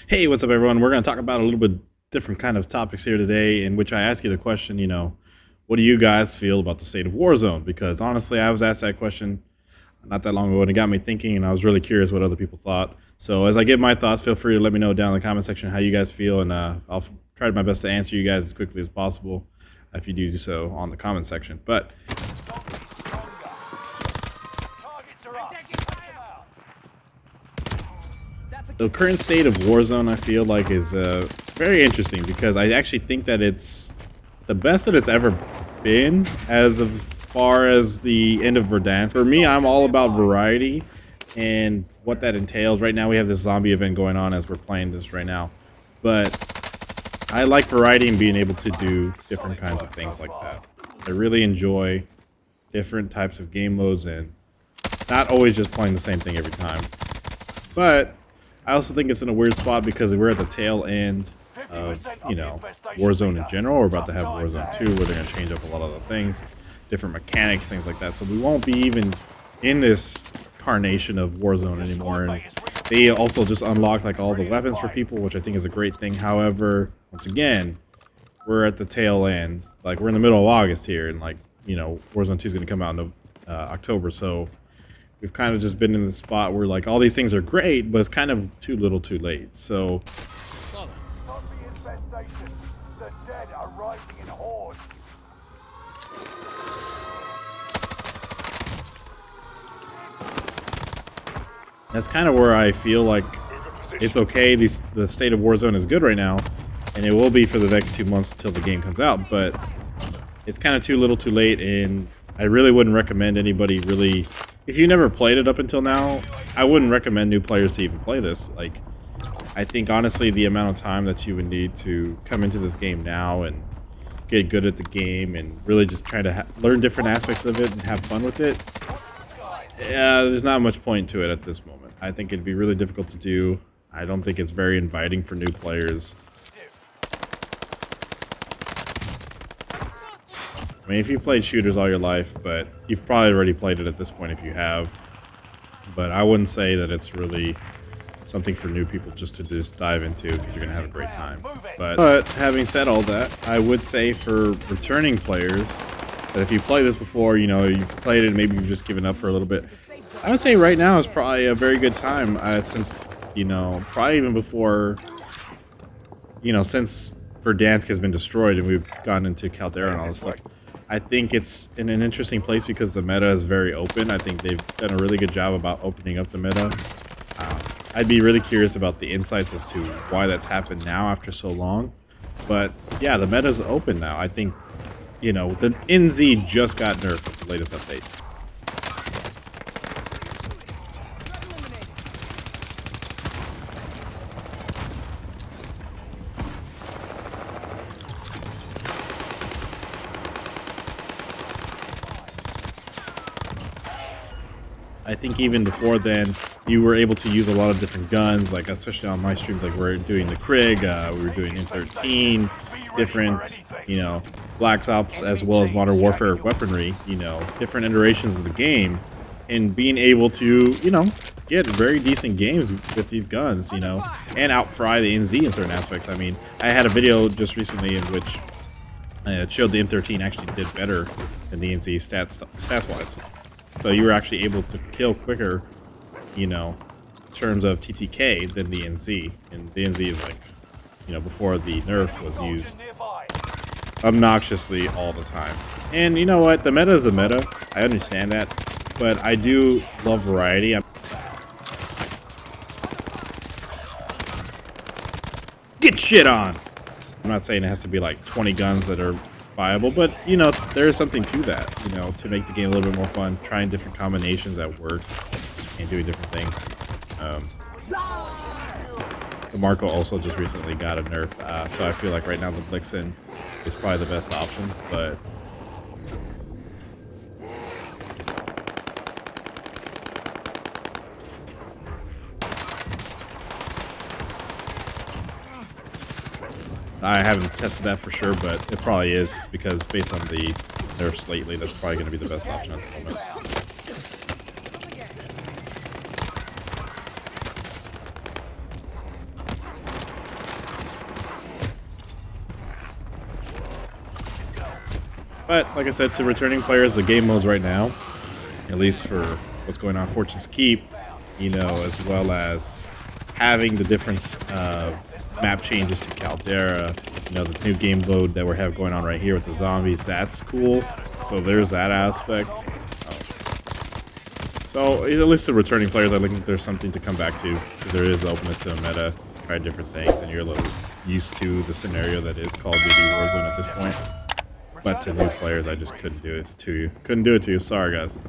Hey, what's up, everyone? We're going to talk about a little bit different kind of topics here today, in which I ask you the question, what do you guys feel about the state of Warzone? Because honestly, I was asked that question not that long ago, and it got me thinking, and I was really curious what other people thought. So as I give my thoughts, feel free to let me know down in the comment section how you guys feel, and I'll try my best to answer you guys as quickly as possible if you do so on the comment section. But the current state of Warzone, I feel like, is very interesting because I actually think that it's the best that it's ever been as of far as the end of Verdansk. For me, I'm all about variety and what that entails. Right now, we have this zombie event going on as we're playing this right now, but I like variety and being able to do different kinds of things like that. I really enjoy different types of game modes and not always just playing the same thing every time. But I also think it's in a weird spot because we're at the tail end of, Warzone in general. We're about to have Warzone 2 where they're going to change up a lot of the things, different mechanics, things like that. So we won't be even in this carnation of Warzone anymore. And they also just unlocked like all the weapons for people, which I think is a great thing. However, once again, we're at the tail end. Like, we're in the middle of August here, and Warzone 2 is going to come out in October. So we've kind of just been in the spot where like all these things are great, but it's kind of too little too late. So the dead are rising in hordes. that's kind of where I feel like it's okay. The state of Warzone is good right now, and it will be for the next 2 months until the game comes out, but it's kind of too little too late, and I really wouldn't recommend anybody really, if you never played it up until now, I wouldn't recommend new players to even play this. Like, I think honestly the amount of time that you would need to come into this game now and get good at the game and really just try to learn different aspects of it and have fun with it, yeah, there's not much point to it at this moment. I think it'd be really difficult to do. I don't think it's very inviting for new players. I mean, if you've played shooters all your life, but you've probably already played it at this point if you have. But I wouldn't say that it's really something for new people just to dive into because you're going to have a great time. But having said all that, I would say for returning players that if you played this before, you played it and maybe you've just given up for a little bit, I would say right now is probably a very good time since, probably even before, since Verdansk has been destroyed and we've gone into Caldera and all this stuff. I think it's in an interesting place because the meta is very open. I think they've done a really good job about opening up the meta. I'd be really curious about the insights as to why that's happened now after so long. But yeah, the meta is open now. I think, the NZ just got nerfed with the latest update. I think even before then, you were able to use a lot of different guns, like especially on my streams, like we're doing the Krig, we were doing M13, different, Black Ops as well as Modern Warfare weaponry, different iterations of the game, and being able to, get very decent games with these guns, and outfry the NZ in certain aspects. I mean, I had a video just recently in which it showed the M13 actually did better than the NZ stats-wise. So you were actually able to kill quicker, in terms of TTK than the NZ. And the NZ is like, before the nerf was used obnoxiously all the time. And you know what? The meta is the meta. I understand that. But I do love variety. Get shit on! I'm not saying it has to be like 20 guns that are viable, but there is something to that, to make the game a little bit more fun, trying different combinations at work and doing different things. The Marco also just recently got a nerf, so I feel like right now the Blixen is probably the best option, but I haven't tested that for sure, but it probably is, because based on the nerfs lately, that's probably going to be the best option at the moment. But like I said, to returning players, the game modes right now, at least for what's going on Fortune's Keep, you know, as well as having the difference of map changes to Caldera, you know, the new game mode that we have going on right here with the zombies, that's cool. So there's that aspect. So at least the returning players, I think there's something to come back to, because there is openness to the meta, try different things, and you're a little used to the scenario that is Call of Duty Warzone at this point. But to new players, I just couldn't do it to you. Sorry, guys.